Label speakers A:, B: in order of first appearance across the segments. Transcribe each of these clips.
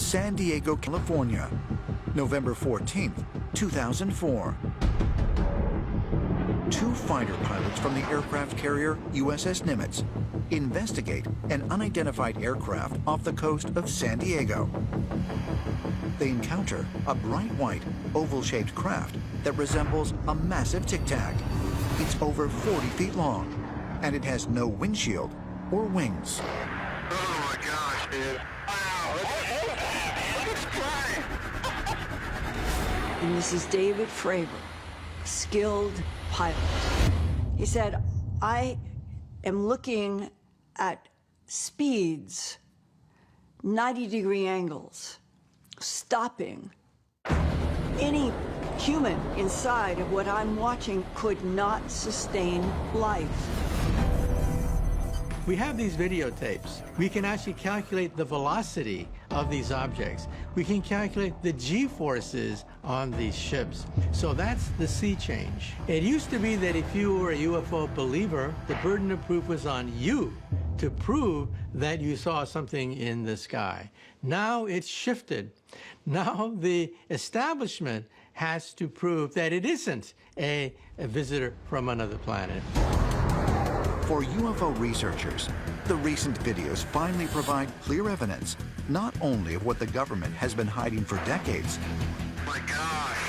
A: San Diego, California, November 14th, 2004. Two fighter pilots from the aircraft carrier USS Nimitz investigate an unidentified aircraft off the coast of San Diego. They encounter a bright white, oval-shaped craft that resembles a massive Tic Tac. It's over 40 feet long, and it has no windshield or wings.
B: Oh my gosh, dude. Wow, it's flying.
C: And this is David Fravor, skilled pilot. He said, I am looking at speeds, 90-degree angles, stopping. Any human inside of what I'm watching could not sustain life.
D: We have these videotapes. We can actually calculate the velocity of these objects. We can calculate the G-forces on these ships. So that's the sea change. It used to be that if you were a UFO believer, the burden of proof was on you to prove that you saw something in the sky. Now it's shifted. Now the establishment has to prove that it isn't a visitor from another planet.
A: For UFO researchers, the recent videos finally provide clear evidence, not only of what the government has been hiding for decades,
B: Oh my gosh.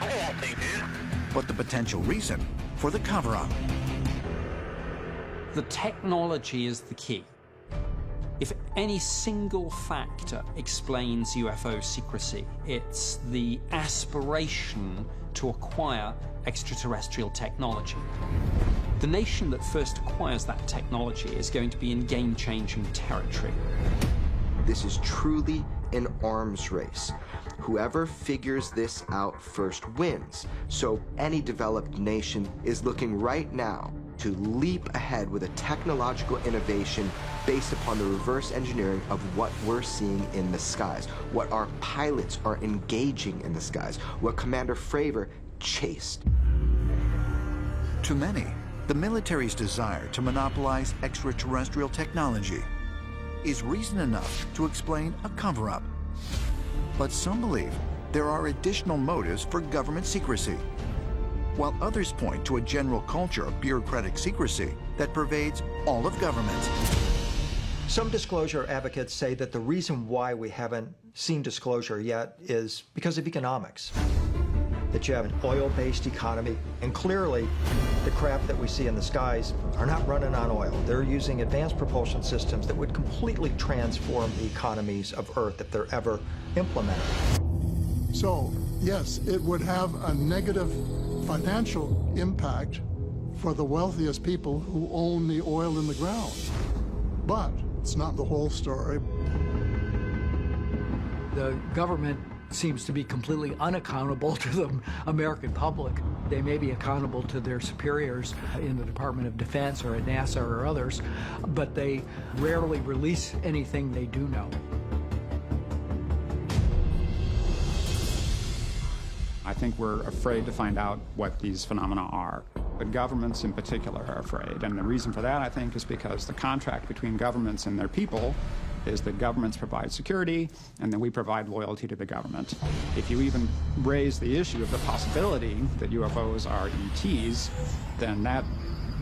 B: Look at that thing, dude.
A: but the potential reason for the cover-up.
E: The technology is the key. If any single factor explains UFO secrecy, it's the aspiration to acquire extraterrestrial technology. The nation that first acquires that technology is going to be in game-changing territory.
F: This is truly an arms race. Whoever figures this out first wins. So any developed nation is looking right now to leap ahead with a technological innovation based upon the reverse engineering of what we're seeing in the skies, what our pilots are engaging in the skies, what Commander Fravor chased.
A: To many, the military's desire to monopolize extraterrestrial technology is reason enough to explain a cover-up. But some believe there are additional motives for government secrecy, while others point to a general culture of bureaucratic secrecy that pervades all of government.
G: Some disclosure advocates say that the reason why we haven't seen disclosure yet is because of economics. That you have an oil-based economy, and clearly the craft that we see in the skies are not running on oil. They're using advanced propulsion systems that would completely transform the economies of Earth if they're ever implemented.
H: So, yes, it would have a negative financial impact for the wealthiest people who own the oil in the ground. But it's not the whole story.
I: The government seems to be completely unaccountable to the American public. They may be accountable to their superiors in the Department of Defense or at NASA or others, but they rarely release anything they do know.
J: I think we're afraid to find out what these phenomena are. But governments in particular are afraid. And the reason for that, I think, is because the contract between governments and their people is that governments provide security, and then we provide loyalty to the government. If you even raise the issue of the possibility that UFOs are ETs, then that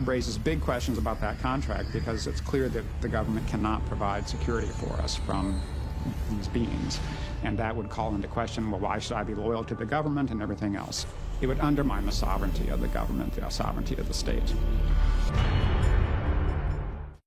J: raises big questions about that contract, because it's clear that the government cannot provide security for us from these beings. And that would call into question, well, why should I be loyal to the government and everything else? It would undermine the sovereignty of the government, the sovereignty of the state.